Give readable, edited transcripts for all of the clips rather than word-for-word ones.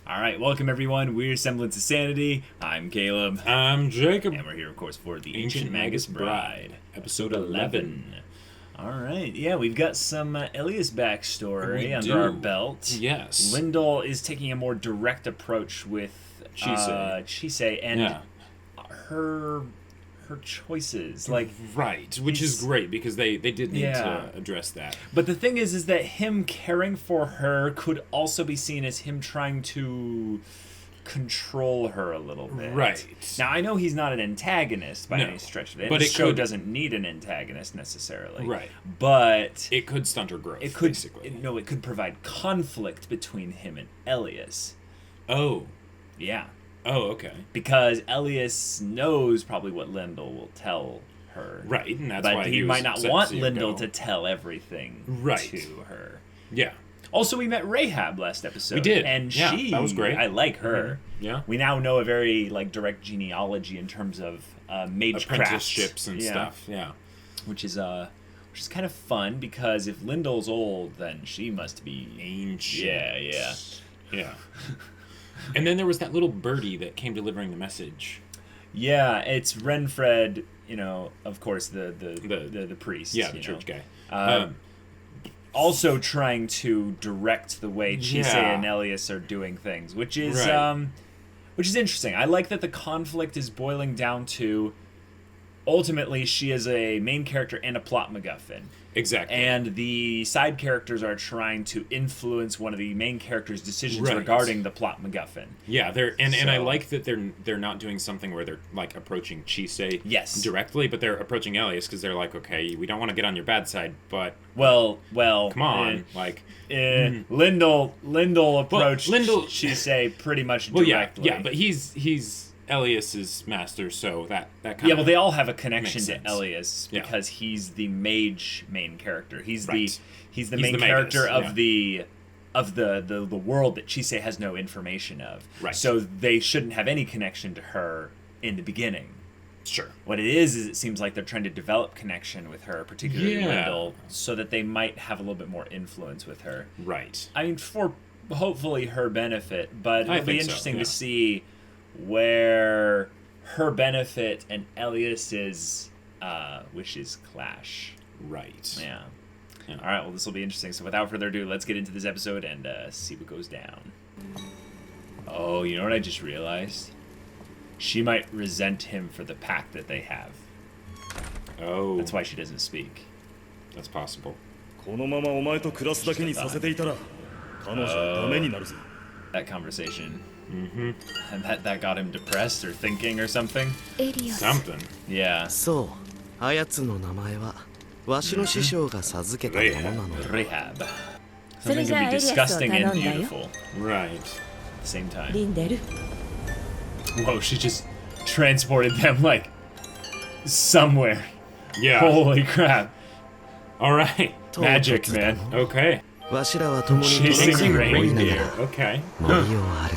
All right, welcome everyone. We're Semblance of Sanity. I'm Caleb. I'm Jacob. And we're here, of course, for the Ancient Magus Bride, episode 11. All right, yeah, we've got some Elias backstory under our belt. Yes. Lindell is taking a more direct approach with Chisei and her choices, right, which is great because they did need to address that. But the thing is that him caring for her could also be seen as him trying to control her a little bit. Right. Now, I know he's not an antagonist by any stretch of it. But the show doesn't need an antagonist necessarily. Right. But it could stunt her growth, it could, basically. it could provide conflict between him and Elias. Oh. Yeah. Oh, okay. Because Elias knows probably what Lindell will tell her. Right, and that's why he might not want Lindell to tell everything to her. Yeah. Also, we met Rahab last episode. We did. And that was great. I like her. Mm-hmm. Yeah. We now know a very direct genealogy in terms of mage apprenticeships and stuff. Yeah. Which is kind of fun because if Lindell's old, then she must be ancient. Yeah. And then there was that little birdie that came delivering the message. Yeah, it's Renfred, of course, the priest. Yeah, the church guy. Also trying to direct the way Chisei and Elias are doing things, which is interesting. I like that the conflict is boiling down to, ultimately, she is a main character and a plot MacGuffin. Exactly. And the side characters are trying to influence one of the main characters' decisions regarding the plot MacGuffin. Yeah, and I like that they're not doing something where they're like approaching Chisei directly, but they're approaching Elias because they're like, okay, we don't want to get on your bad side, but well, come on, Lindell approached Chisei pretty much directly. Yeah, but he's Elias's master, so that kind of well, they all have a connection to Elias because he's the mage main character. He's the main character of the world that Chisei has no information of. Right. So they shouldn't have any connection to her in the beginning. Sure. What it is it seems like they're trying to develop connection with her, particularly Lindell, so that they might have a little bit more influence with her. Right. I mean, for hopefully her benefit, but it'll be interesting to see where her benefit and Elias's wishes clash. Right. Yeah. All right, well, this will be interesting. So without further ado, let's get into this episode and see what goes down. Oh, you know what I just realized? She might resent him for the pact that they have. Oh. That's why she doesn't speak. That's possible. That conversation. Mm-hmm. And that got him depressed or thinking or something. Elias. Something. Yeah. So, あやつの名前はわしの師匠が授けたものなのだ。Rahab. Something can be disgusting and beautiful. Right. At the same time. Lindell. Whoa, she just transported them somewhere. Yeah. Holy crap. All right. Magic, man. Okay. わしらは共に Chasing を追いなが reindeer. ら Okay. 森を歩き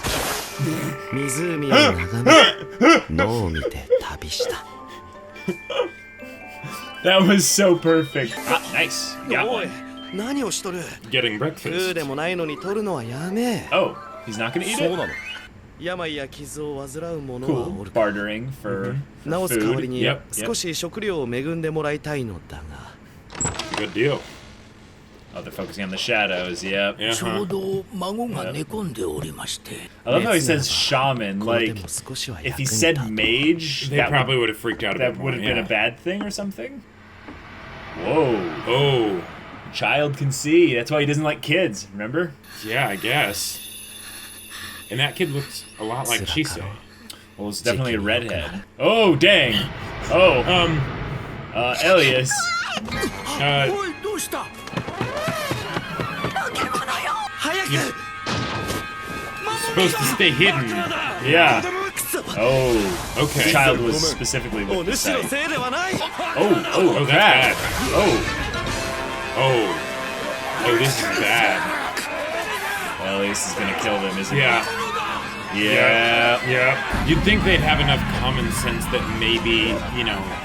湖を眺め野を見て旅した。 That was so perfect. Ah, nice. Got おい one. 何をしとる。 Getting 食う breakfast. でもないのに取るのはやめえ。 Oh, he's not gonna eat そう it? なの。病や傷を患う者は Cool. おるか。 Bartering for 治す代わり food. に Yep, 少し食料を恵んでもらいたいのだが。 Good deal. Oh, they're focusing on the shadows. Yep. Yeah. ちょうど孫が寝込んでおりまして。 I love how he says shaman. これで Like, も少しは if 役 he に立 said た mage, They probably would have freaked out a that bit more. would have been a yeah. bad thing or something. Whoa. Oh. Child can see. That's why he doesn't like kids. Remember? Yeah, I guess. And that kid looks a lot like Chisei. Well, it's definitely a redhead. Oh, dang. Oh, Elias. おいどうした？ You're supposed to stay hidden. Yeah. Oh. Okay. The child was specifically with the お主の sight. せいではない。 Oh, Oh, that's crap. bad. Oh. Oh, this is bad. Elias is gonna kill them, isn't he? Yeah. Yeah. You'd think they'd have enough common sense that maybe,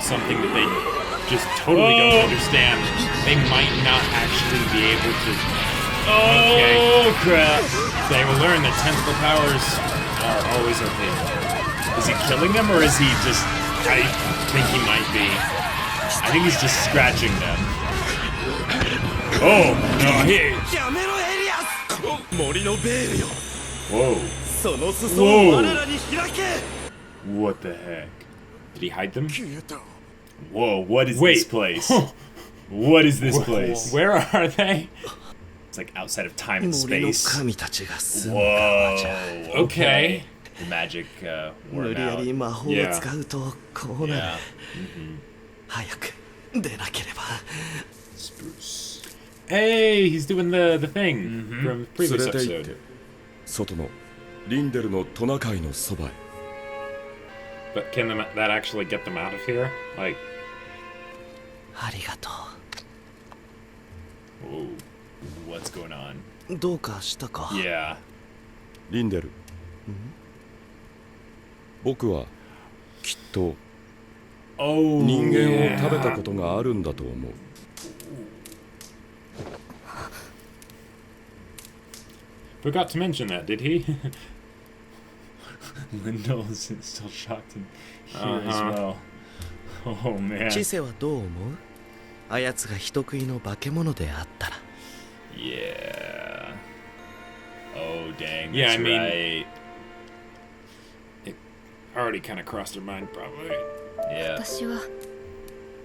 something that they just totally don't understand, they might not actually be able to Oh, crap. They will learn that tentacle powers are always okay. Is he killing them, or is he just... I think he might be. I think he's just scratching them. Oh, no, he... Whoa. Whoa. What the heck? Did he hide them? Whoa, what is this place? What is this place? Where are they? It's like outside of time and space. Whoa. Okay. The magic worn out. Yeah. Spruce. Hey, he's doing the thing from the previous episode. 外のリンデルのトナカイのそばへ。 But can that actually get them out of here? Like, ありがと Whoa. What's going on? う。どうかしたか。 Yeah. リンデル。僕はきっと Oh. 人間を食べたことがあるんだと思う。forgot to mention that, did he? Lindell is still shocked and here as well. Oh man. 知性はどう思う？あやつが人食いの化け物であったら。 Yeah. Oh dang. Yeah, I That's mean- right. It already kind of crossed her mind, probably. Yeah. 私は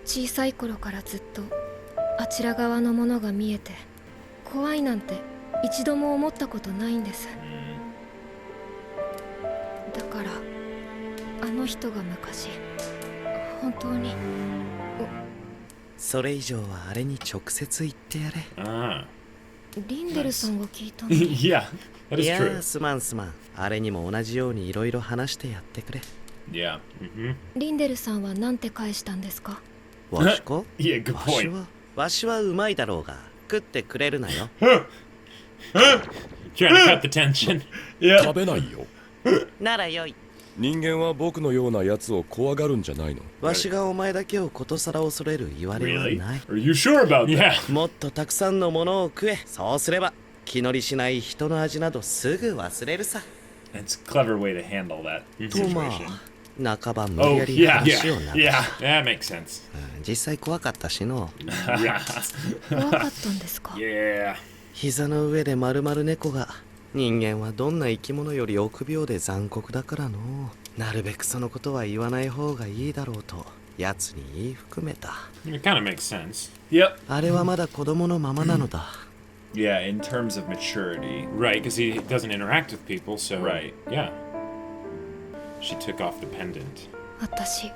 小さい頃からずっとあちら側のものが見えて怖いなんて一度も思ったことないんです。だからあの人が昔本当にそれ以上はあれに直接言ってやれ。 Ah, リンデルさんが聞いたのに Yeah. that い is や true. ーすまんすまん。あれにも同じようにいろいろ話してやってくれ。 Yeah. リンデルさんは何て返したんですか？わしか Yeah, good わし point. はうまいだろうが食ってくれるなよ。 Trying to cut the tension. 食べないよ。ならよい。人間は僕のようなやつを怖がるんじゃないの。わしがお前だけをことさら恐れる言われは Really? ない。 Are you sure about that? Yeah. もっとたくさんのものを食え。そうすれば気乗りしない人の味などすぐ忘れるさ。 It's a clever way to handle that とま situation. あ半ば無理 Oh やり yeah, 話をな yeah, yeah. That makes sense. 実際怖かったしの。 Yeah. 怖かったんですか？ Yeah. 膝の上で丸々猫が。人間はどんな生き物より臆病で残酷だからの。なるべくそのことは言わない方がいいだろうと奴に言い含めた。 It kind of makes sense. Yep. あれはまだ子供のままなのだ。 Yeah, in terms of maturity. Right, because he doesn't interact with people, so... Right. Yeah. She took off the pendant. 私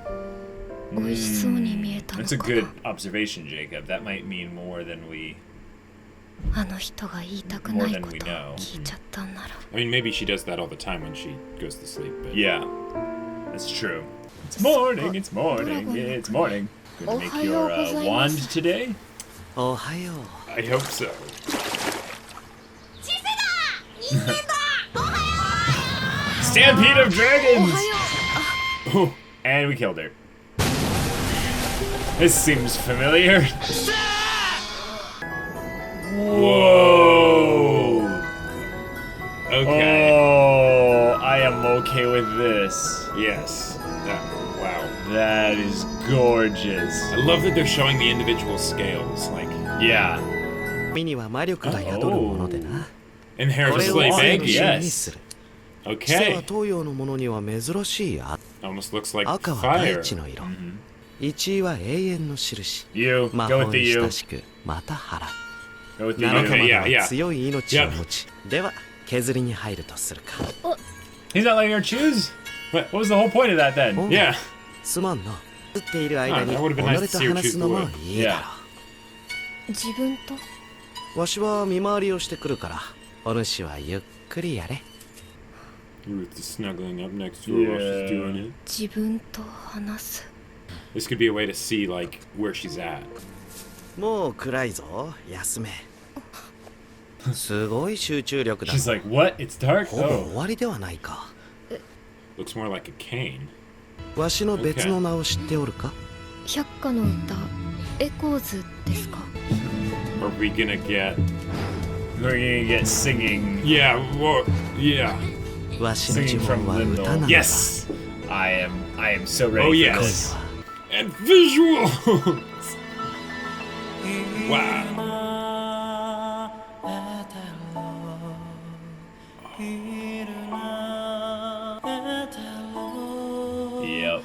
美味しそうに見えたの That's a か good な。 observation, Jacob. That might mean more than we... あの人が言いたくない More こ than we と know. を聞いちゃったんなら。 I mean, maybe she does that all the time when she goes to sleep, but... Yeah. That's true. It's morning, it's morning, it's morning. Gonna make your wand today? おはよう。 I hope so. Stampede of お dragons! はよ And we killed her. This seems familiar. Whoa! Okay. Oh, I am okay with this. Yes. Wow. That is gorgeous. I love that they're showing the individual scales, like... Yeah. 身には魔力が宿るものでな。 Inherit こ a れを slave 生 egg? の芯にす Yes. る。知性は Okay. 東洋のものには珍しい赤。 Almost looks like 赤は大 fire. 地の色。1位は永遠の印。 You. 魔 Go 法 with the に you. 親しくまた払 Go with う。 the 七 you. 玉 Okay, は yeah. 強い命を持ち。では削りに入るとするか。 He's not letting her choose? What was the whole point of that then? おう Yeah. すまんな。打っている間に Ah, that would've been nice 己 to see と her 話すのも choose いいだろ自分とう。わしは見回りをしてくるから、お主はゆっくりやれ。 Ruth is snuggling up next to her while she's doing it. 自分と話す。 This could be a way to see, like, where she's at. もう暗いぞ。休め。すごい集中力だ。 She's like, what? It's dark? ほぼ Oh. 終わりではないか。 Looks more like a cane. わしの別の名を知っておるか？百花の歌エコーズですか？ Are we gonna get We're gonna get singing. Yeah, well, yeah. Singing from Lindell. Yes! I am so ready for this. And visuals! Wow. Yep.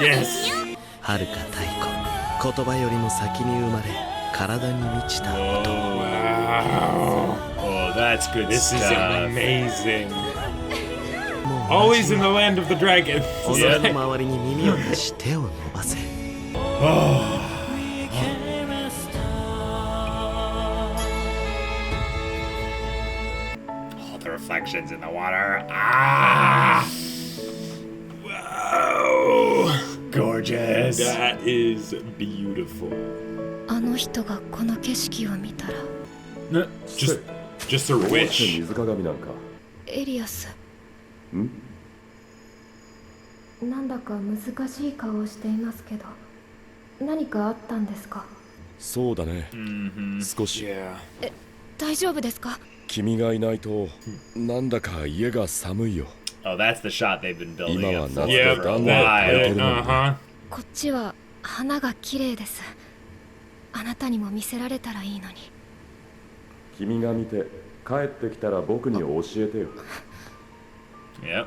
Yes. 遥か太鼓言葉よりも先に生まれ体に満ちた音 Wow. Oh, that's good This is stuff. amazing. Always in the land of the dragons. 己の周りに耳を出し手を伸ばせ Oh, the reflections in the water. Ah! Wow. Gorgeous. That is beautiful. あの人がこの景色を見たら Just a どうして wish. 水鏡なんか。エリアスん？なんだか難しい顔をしていますけど何かあったんですかそうだね。少し。 Yeah. 大丈夫ですか君がいないとなんだか家が寒いよ。 Oh, that's the shot they've been building Ima up wa for Yeah, a Natsu while. uh-huh. こっちは花が綺麗ですあなたにも見せられたらいいのに君が見て帰ってきたら僕に教えてよ。 Yep.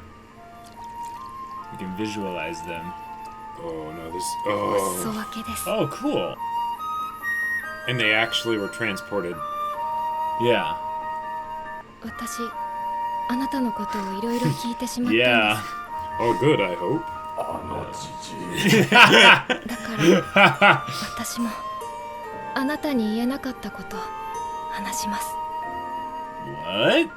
You can visualize them. Oh, no, this... 裾 Oh. 分けです Oh, cool. And they actually were transported. Yeah. 私あなたのことをいろいろ聞いてしまったんです Yeah. Oh, good, I hope. だから私もあなたに言えなかったこと話します What?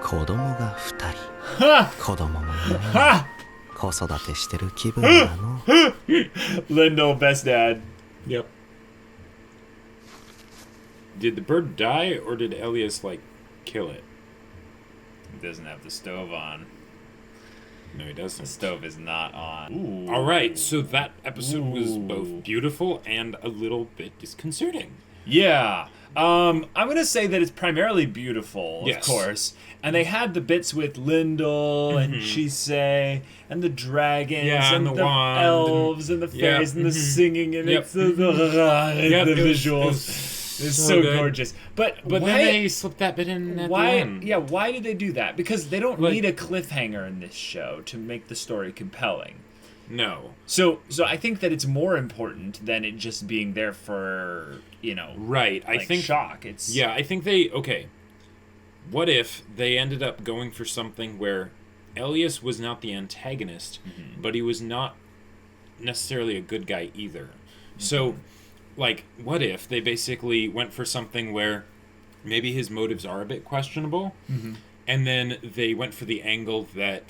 子供が2人 Ha! 子供もいない Ha! 子育てしてる気分だの Lindell, best dad. Yep. Did the bird die, or did Elias, like, kill it? He doesn't have the stove on. No, he The doesn't. stove is not on. Ooh. All right, so that episode was Ooh. both beautiful and a little bit disconcerting. Yeah. I'm gonna say that it's primarily beautiful, of Yes. course. And they had the bits with Lindell and Chisei and the dragons Yeah, and and the the wand elves and the yeah, fairies and the singing and Yep. it's the visuals. It's so good. gorgeous. But But why, then they slipped that bit in at why the end. yeah, why did they do that? Because they don't Like- need a cliffhanger in this show to make the story compelling. No. So I think that it's more important than it just being there for, Right, I like think... shock. It's Yeah, I think they... Okay. What if they ended up going for something where Elias was not the antagonist, but he was not necessarily a good guy either? So, like, what if they basically went for something where maybe his motives are a bit questionable, and then they went for the angle that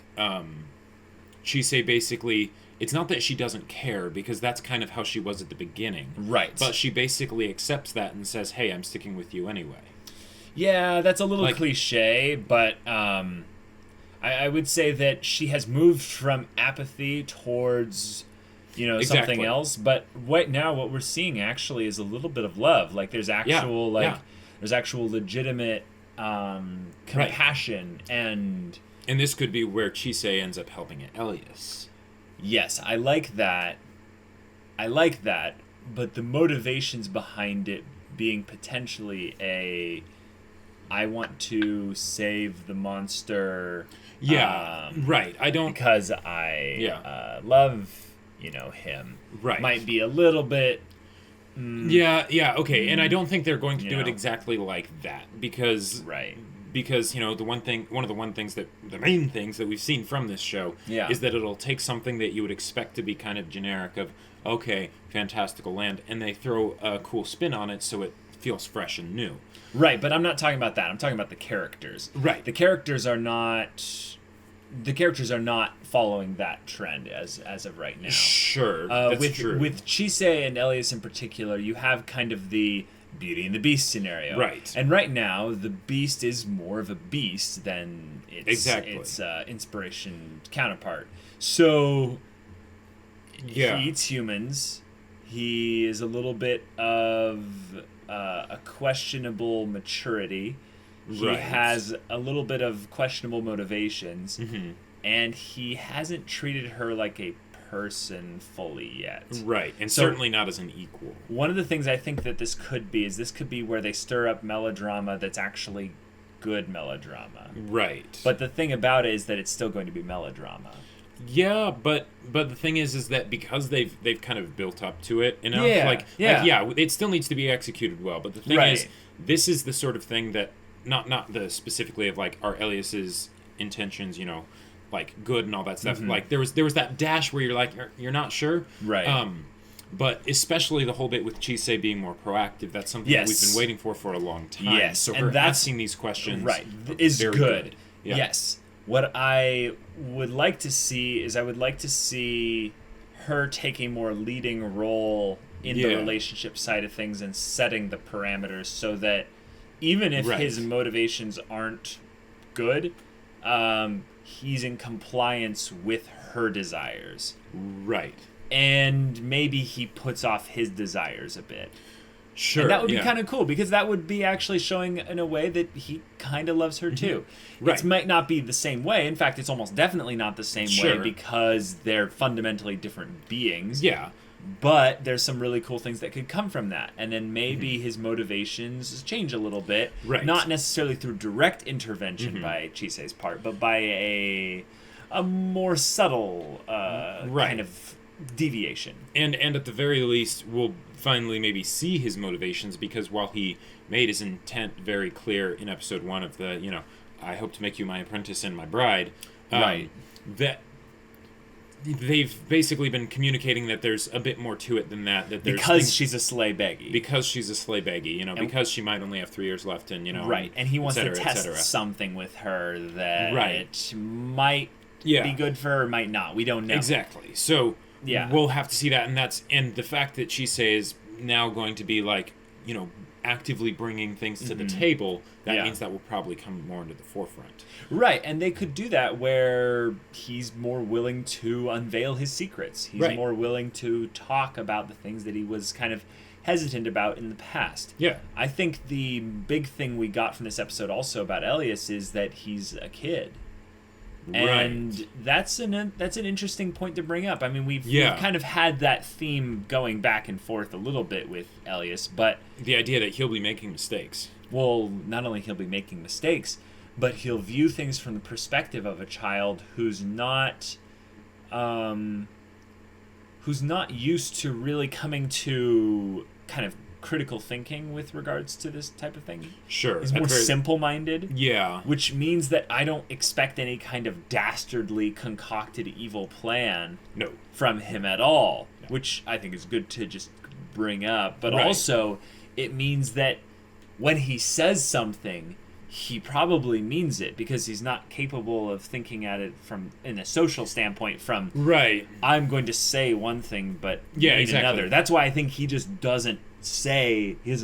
Chisei basically... It's not that she doesn't care, because that's kind of how she was at the beginning. Right. But she basically accepts that and says, hey, I'm sticking with you anyway. Yeah, that's a little Like- cliche, but I would say that she has moved from apathy towards, something Exactly. else. But what we're seeing actually is a little bit of love. Like there's actual there's actual legitimate compassion and And this could be where Chisei ends up helping Elias. yes, I like that. But the motivations behind it being potentially I want to save the monster. Yeah, right. I don't... Because I love, him. Right. Might be a little bit. Yeah, okay. And I don't think they're going to do it know. exactly like that. Because... Right. Because, the main things that we've seen from this show Yeah. is that it'll take something that you would expect to be kind of generic of, okay, fantastical land, and they throw a cool spin on it so it feels fresh and new. Right, but I'm not talking about that. I'm talking about the characters. Right. The characters are not following that trend as of right now. Sure, that's with true. With Chisei and Elias in particular, you have kind of the Beauty and the Beast scenario. Right. And right now, the Beast is more of a beast than its inspiration counterpart. So he eats humans. He is a little bit of a questionable maturity. He has a little bit of questionable motivations. And he hasn't treated her like a person fully yet. Right, and so, certainly not as an equal. One of the things I think that this could be where they stir up melodrama that's actually good melodrama. Right. But the thing about it is that it's still going to be melodrama. Yeah, but the thing is that because they've kind of built up to it enough, it still needs to be executed well. But the thing is, this is the sort of thing that not the specifically of like are Elias's intentions, you know, like good and all that stuff. Like there was that dash where you're like you're not sure, right? But especially the whole bit with Chisei being more proactive, that's something that we've been waiting for a long time. Yes, so and her asking these questions is very good. Yeah. Yes. What I would like to see is her take a more leading role in the relationship side of things and setting the parameters so that even if his motivations aren't good, he's in compliance with her desires. Right. And maybe he puts off his desires a bit. Sure. And that would be kind of cool because that would be actually showing in a way that he kind of loves her too. Right. It might not be the same way. In fact, it's almost definitely not the same way because they're fundamentally different beings. Yeah. But there's some really cool things that could come from that. And then maybe his motivations change a little bit. Right. Not necessarily through direct intervention by Chisei's part, but by a more subtle kind of deviation. And at the very least, we'll finally maybe see his motivations because while he made his intent very clear in episode 1 of the, you know, I hope to make you my apprentice and my bride, that they've basically been communicating that there's a bit more to it than that. That there's because she's a slay beggy. Because she's a slay beggy, you know, and because she might only have 3 years left, and you know, right. And he wants to test something with her that might be good for her, might not. We don't know exactly. So we'll have to see that, and the fact that Chisei is now going to be like, you know, actively bringing things to the table, that means that will probably come more into the forefront. Right, and they could do that where he's more willing to unveil his secrets. He's more willing to talk about the things that he was kind of hesitant about in the past. Yeah. I think the big thing we got from this episode also about Elias is that he's a kid. And that's an interesting point to bring up. I mean, we've kind of had that theme going back and forth a little bit with Elias, but the idea that he'll be making mistakes. Well, not only he'll be making mistakes, but he'll view things from the perspective of a child who's not used to really coming to kind of critical thinking with regards to this type of thing. Sure. He's more simple-minded. Yeah. Which means that I don't expect any kind of dastardly concocted evil plan from him at all, which I think is good to just bring up. But also, it means that when he says something, he probably means it because he's not capable of thinking at it from in a social standpoint from I'm going to say one thing but mean another. That's why I think he just doesn't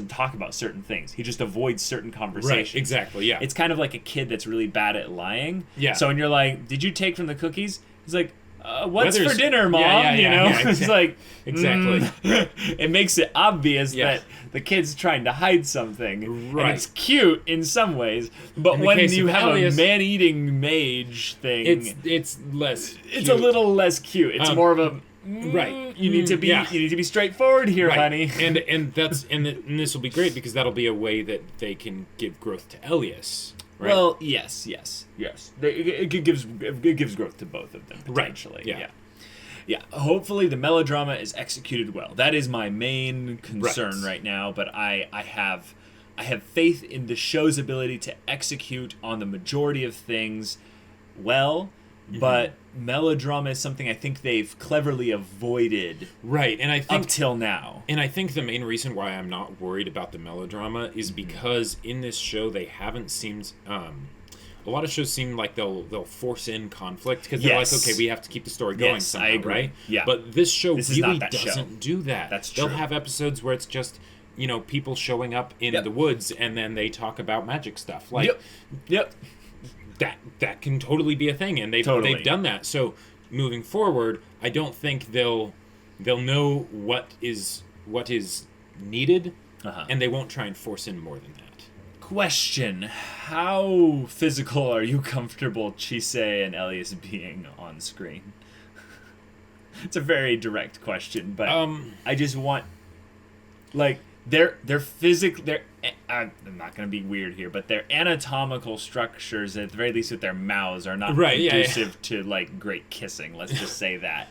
talk about certain things. He just avoids certain conversations. Right, exactly, yeah. It's kind of like a kid that's really bad at lying. Yeah. So when you're like, did you take from the cookies? He's like, what's for dinner, Mom? You know? It's like, exactly. It makes it obvious that the kid's trying to hide something. Right. And it's cute in some ways, but when you have Elias, a man-eating mage thing, it's less cute. It's a little less cute. It's more of a you need to be straightforward here, honey. And this will be great because that'll be a way that they can give growth to Elias. Right? Well, yes. It gives growth to both of them potentially. Right. Yeah. Hopefully the melodrama is executed well. That is my main concern right now. But I have faith in the show's ability to execute on the majority of things well. But melodrama is something I think they've cleverly avoided. Right, and I think up till now. And I think the main reason why I'm not worried about the melodrama is because in this show they haven't seemed. A lot of shows seem like they'll force in conflict because they're like, okay, we have to keep the story going somehow, I agree. right? Yeah. But this show really not that doesn't do that. That's true. They'll have episodes where it's just people showing up in Yep. the woods and then they talk about magic stuff. Like, Yep. that can totally be a thing, and they've done that. So moving forward, I don't think they'll know what is needed, and they won't try and force in more than that. Question: how physical are you comfortable Chise and Elias being on screen? It's a very direct question, but I just want, like, they're I'm not going to be weird here, but their anatomical structures, at the very least with their mouths, are not conducive to, like, great kissing. Let's just say that.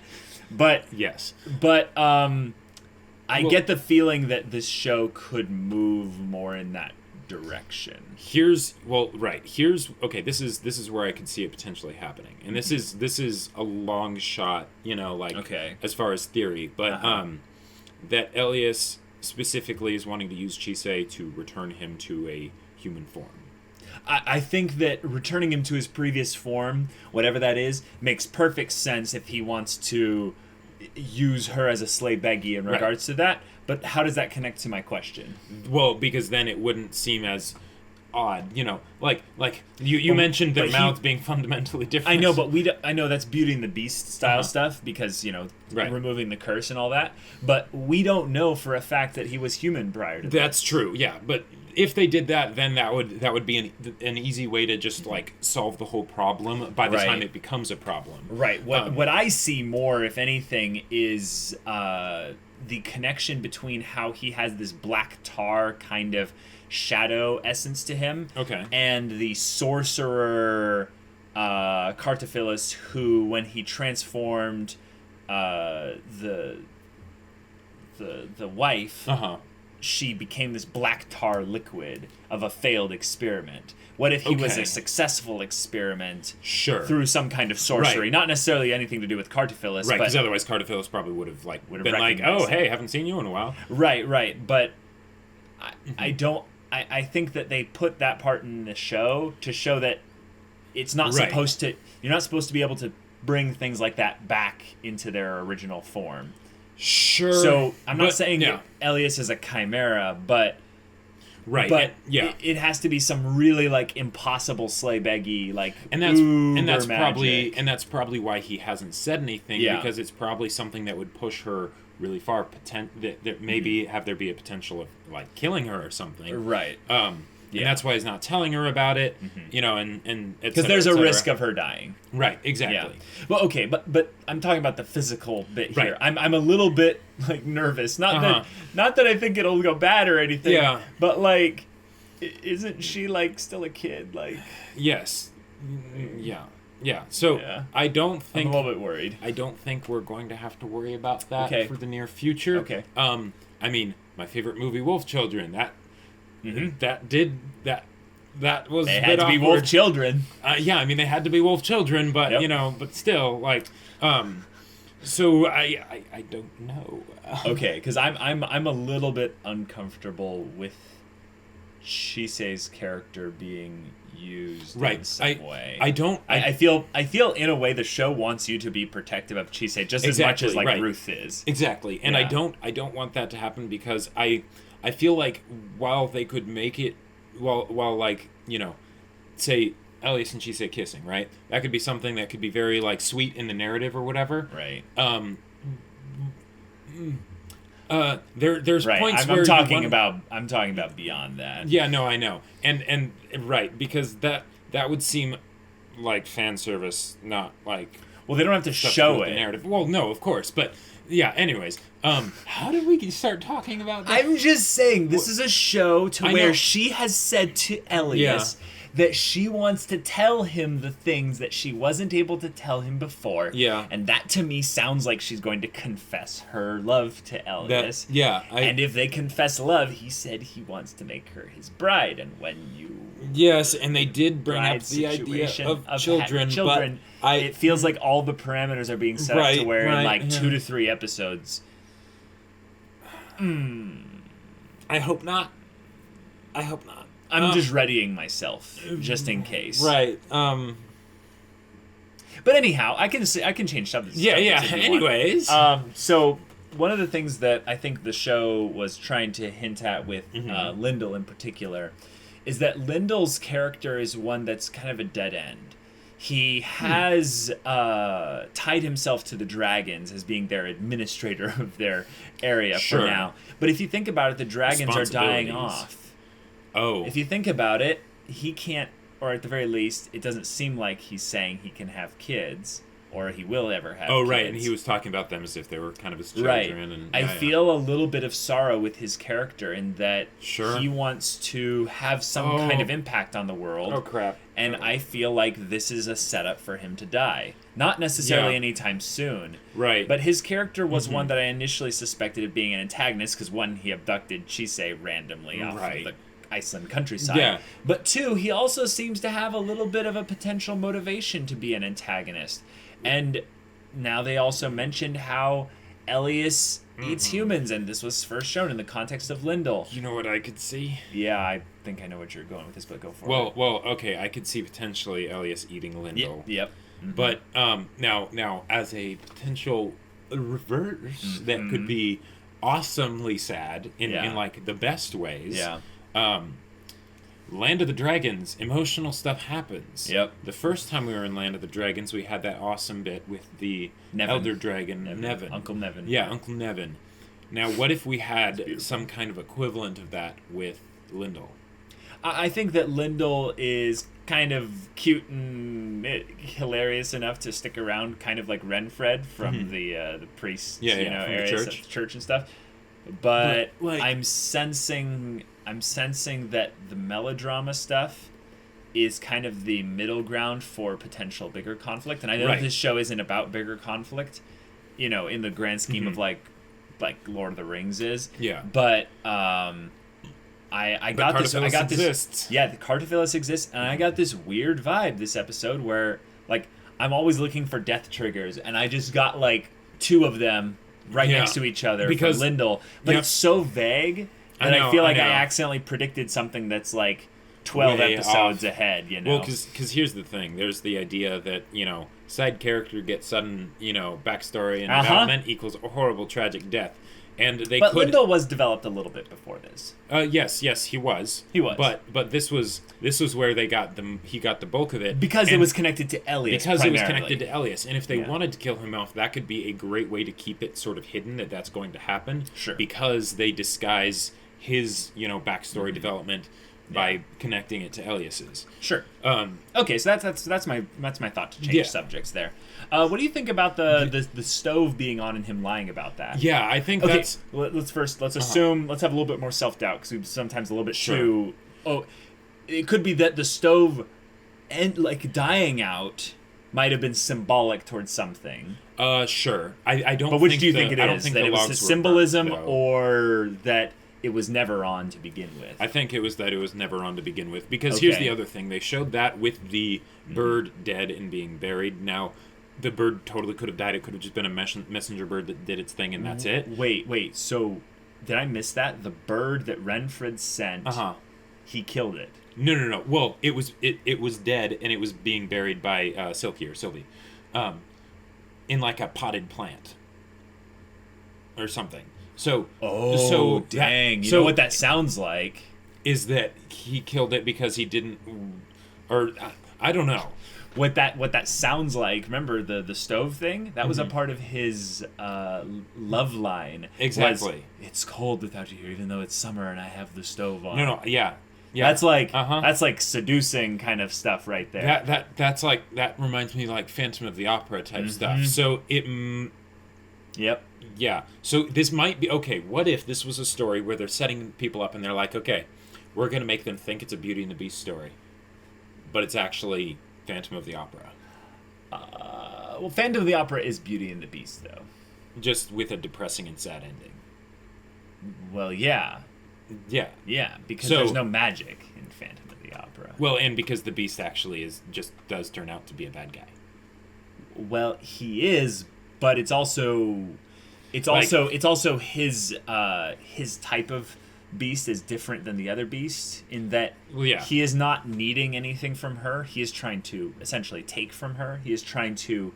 But yes. But I get the feeling that this show could move more in that direction. Here's okay, this is where I could see it potentially happening. And this is a long shot, as far as theory, but that Elias specifically is wanting to use Chise to return him to a human form. I think that returning him to his previous form, whatever that is, makes perfect sense if he wants to use her as a slave beggy in regards to that. But how does that connect to my question? Well, because then it wouldn't seem as odd, like you mentioned their mouths being fundamentally different. I know, but I know that's Beauty and the Beast style stuff because removing the curse and all that. But we don't know for a fact that he was human prior to that. That's true, yeah. But if they did that, then that would be an easy way to just solve the whole problem by the time it becomes a problem. Right. What I see more, if anything, is the connection between how he has this black tar kind of shadow essence to him, and the sorcerer Cartophilus, who, when he transformed the wife, she became this black tar liquid of a failed experiment. What if he was a successful experiment through some kind of sorcery? Not necessarily anything to do with Cartophilus. Right, because otherwise Cartophilus probably would have been like, oh, hey, haven't seen you in a while. Right. But I think that they put that part in the show to show that it's not supposed to... You're not supposed to be able to bring things like that back into their original form. Sure. So I'm not saying that Elias is a chimera, but it has to be some really impossible sleigh-beggy and that's probably why he hasn't said anything, because it's probably something that would push her really far, that maybe have there be a potential of killing her or something. Right. And that's why he's not telling her about it, and because there's a risk of her dying. Right, exactly. Yeah. Well, okay, but I'm talking about the physical bit here. I'm a little bit nervous. Not that I think it'll go bad or anything. Yeah. But isn't she still a kid? Yes. Yeah. So I don't think... I'm a little bit worried. I don't think we're going to have to worry about that for the near future. Okay. I mean, my favorite movie, Wolf Children, that was they a bit had to be awkward. wolf children. Yeah, I mean they had to be wolf children, but but still, so I don't know. Okay, because I'm a little bit uncomfortable with Chise's character being used in some way. I feel in a way the show wants you to be protective of Chise just as much as Ruth is. Exactly, and I don't want that to happen because I feel like while they could make it, while say Elias and Chise kissing, right? That could be something that could be very sweet in the narrative or whatever. Right. There's points where I'm talking about beyond that. Yeah, no, I know, and right, because that would seem like fan service, not Well, they don't have to show it. The narrative. Well, no, of course, but. Yeah, anyways, how did we start talking about that? I'm just saying, this is a show where she has said to Elias that she wants to tell him the things that she wasn't able to tell him before. Yeah. And that, to me, sounds like she's going to confess her love to Elias. And if they confess love, he said he wants to make her his bride. And when you... Yes, and they did bring up the idea of children, but... it feels like all the parameters are being set up to where in 2 to 3 episodes. I hope not. I'm just readying myself just in case. Right. But anyhow, I can change subjects. Yeah. Anyways, so one of the things that I think the show was trying to hint at with Lindell in particular is that Lindell's character is one that's kind of a dead end. He has tied himself to the dragons as being their administrator of their area for now. But if you think about it, the dragons are dying off. Oh. If you think about it, he can't, or at the very least, it doesn't seem like he's saying he can have kids. Or he will ever have kids. Right, and he was talking about them as if they were kind of his children. Right. And, I feel a little bit of sorrow with his character in that he wants to have some kind of impact on the world. Oh, crap. And I feel like this is a setup for him to die. Not necessarily anytime soon. Right. But his character was one that I initially suspected of being an antagonist, because one, he abducted Chisei randomly off of the Iceland countryside. Yeah. But two, he also seems to have a little bit of a potential motivation to be an antagonist. And now they also mentioned how Elias eats humans, and this was first shown in the context of Lindell. You know what I could see? Yeah, I think I know what you're going with this, but go for it. Well, okay, I could see potentially Elias eating Lindell. Yep. But now as a potential reverse that could be awesomely sad in like the best ways. Yeah. Land of the Dragons, emotional stuff happens. Yep. The first time we were in Land of the Dragons, we had that awesome bit with the Elder Dragon, Nevin. Uncle Nevin. Yeah, Uncle Nevin. Now, what if we had some kind of equivalent of that with Lindell? I think that Lindell is kind of cute and hilarious enough to stick around, kind of like Renfred from the priest, areas of the church and stuff. But like, I'm sensing that the melodrama stuff is kind of the middle ground for potential bigger conflict. And I know this show isn't about bigger conflict, in the grand scheme of like Lord of the Rings is. Yeah. But I got this. Exists. Yeah, the Cartaphilus exists, and I got this weird vibe this episode where like I'm always looking for death triggers, and I just got like 2 of them right next to each other because for Lindell, but it's so vague that I feel like I accidentally predicted something that's like 12 episodes ahead. Well, because here's the thing: there's the idea that side character gets sudden backstory and development equals a horrible tragic death. And but Lindell was developed a little bit before this. Yes, he was. He was. But this was where he got the bulk of it because it was connected to Elias. Because it was connected to Elias, and if they wanted to kill him off, that could be a great way to keep it sort of hidden that that's going to happen. Sure. Because they disguise his backstory development by connecting it to Elias's. Sure. Okay, so that's my thought to change subjects there. What do you think about the stove being on and him lying about that? Yeah, I think that's... Let's assume, let's have a little bit more self-doubt, because we're sometimes a little bit too... Oh, it could be that the stove dying out might have been symbolic towards something. Sure. I don't. But which do you think it is? I don't think that it was symbolism, or that it was never on to begin with? I think it was that it was never on to begin with. Because here's the other thing: they showed that with the bird dead and being buried. Now, the bird totally could have died. It could have just been a messenger bird that did its thing, and that's it. Wait. So, did I miss that? The bird that Renfred sent. He killed it. No. Well, it was dead, and it was being buried by Sylvie, in like a potted plant or something. So, dang! You know what that sounds like? Is that he killed it because he didn't, or I don't know. What that sounds like? Remember the stove thing? That was a part of his love line. Exactly. It's cold without you here, even though it's summer and I have the stove on. No, yeah. That's like seducing kind of stuff right there. That reminds me like Phantom of the Opera type stuff. So it. Yep. Yeah. So this might be okay. What if this was a story where they're setting people up and they're like, okay, we're gonna make them think it's a Beauty and the Beast story, but it's actually Phantom of the Opera. Well, Phantom of the Opera is Beauty and the Beast, though. Just with a depressing and sad ending. Well, yeah. Yeah, because there's no magic in Phantom of the Opera. Well, and because the Beast actually does turn out to be a bad guy. Well, he is, but it's also his type of beast is different than the other beasts in that he is not needing anything from her. He is trying to essentially take from her. He is trying to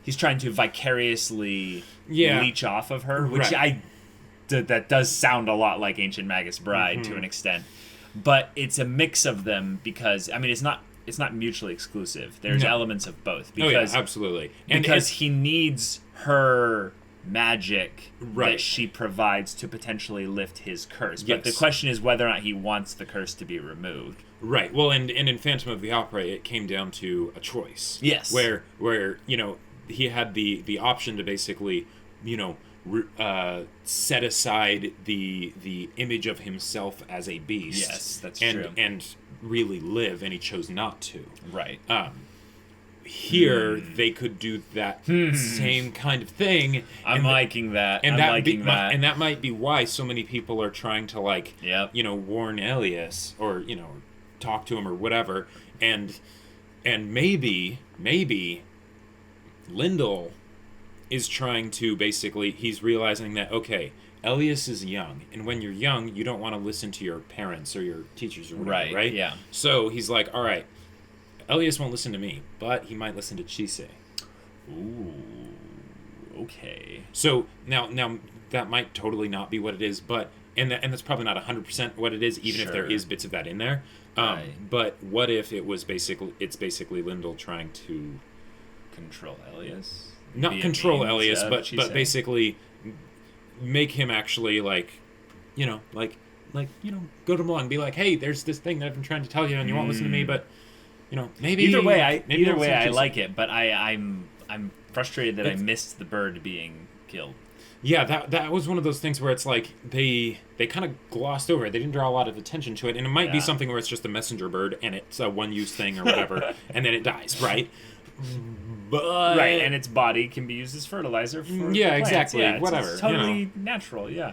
he's trying to vicariously Yeah. leech off of her, which Right. that does sound a lot like Ancient Magus Bride to an extent. But it's a mix of them because I mean it's not mutually exclusive. There's No. elements of both because absolutely. because he needs her magic Right. that she provides to potentially lift his curse. But the Yes. question is whether or not he wants the curse to be removed. Right. Well, and in Phantom of the Opera, it came down to a choice. Yes. Where he had the option to basically set aside the image of himself as a beast. Yes, that's and, true. And really live, and he chose not to. Right. Here they could do that same kind of thing. I'm liking that. And I'm liking that. And that might be why so many people are trying to Yep. warn Elias or talk to him or whatever. And maybe Lindell is trying to basically, he's realizing that, okay, Elias is young, and when you're young, you don't want to listen to your parents or your teachers or whatever, right? Yeah. So he's like, all right, Elias won't listen to me, but he might listen to Chise. Ooh. Okay. So now that might totally not be what it is, but and that's probably not 100% what it is, even if there Sure. is bits of that in there. Right. But what if it's basically Lindell trying to Control Elias. not Be a control means Elias, of but Chise? basically make him actually go to him and be like, hey, there's this thing that I've been trying to tell you, and you won't listen to me, but maybe Either way, I listen to like it, but I'm frustrated that I missed the bird being killed. Yeah, that was one of those things where it's like they kind of glossed over it. They didn't draw a lot of attention to it, and it might be something where it's just a messenger bird and it's a one-use thing or whatever, and then it dies, right? But Right, and its body can be used as fertilizer for the Yeah, plants. exactly, Yeah, it's whatever, totally natural. Yeah.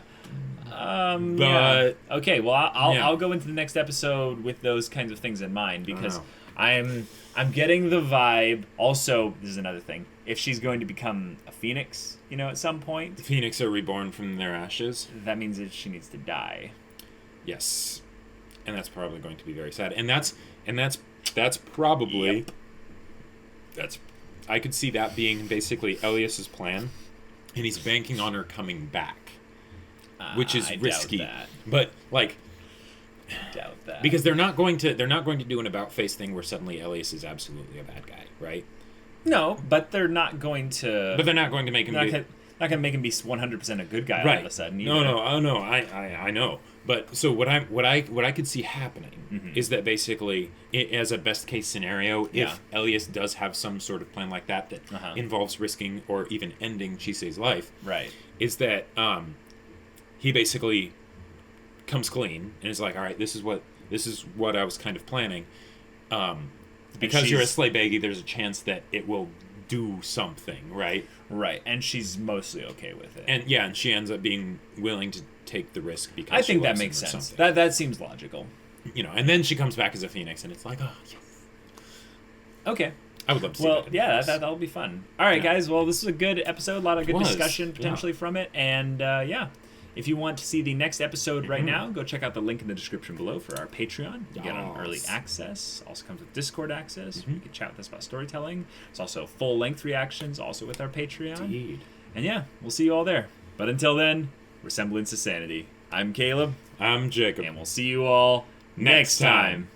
But Okay, well I'll Yeah. I'll go into the next episode with those kinds of things in mind because know. I'm getting the vibe. Also, this is another thing. If she's going to become a phoenix, at some point, Phoenix are reborn from their ashes. that means that she needs to die. Yes, and that's probably going to be very sad. And that's probably Yep. that's I could see that being basically Elias's plan, and he's banking on her coming back, which is I doubt risky. that. But Doubt that. because they're not going to do an about face thing where suddenly Elias is absolutely a bad guy, right? No, but they're not going to. But they're not going to make him not be gonna make him be 100% a good guy right. all of a sudden. Either. No, I know. But so what I could see happening is that basically, as a best case scenario, if Elias does have some sort of plan like that involves risking or even ending Chise's life, Right. is that he basically comes clean and is like, all right, this is what I was kind of planning. Because you're a slay baggy, there's a chance that it will do something, right? Right, and she's mostly okay with it. And she ends up being willing to take the risk because I she think that loves him makes or sense. something. That seems logical. And then she comes back as a phoenix, and it's like, oh, yes. Okay. I would love to see Well, that. yeah, that'll be fun. All right, Yeah. guys. Well, this is a good episode. A lot of good Was, discussion potentially from it, and if you want to see the next episode right now, go check out the link in the description below for our Patreon. You get on early Yes. access. Also comes with Discord access. You can chat with us about storytelling. It's also full-length reactions, also with our Patreon. Indeed. And yeah, we'll see you all there. But until then, Semblance of Sanity. I'm Caleb, I'm Jacob. and we'll see you all next time.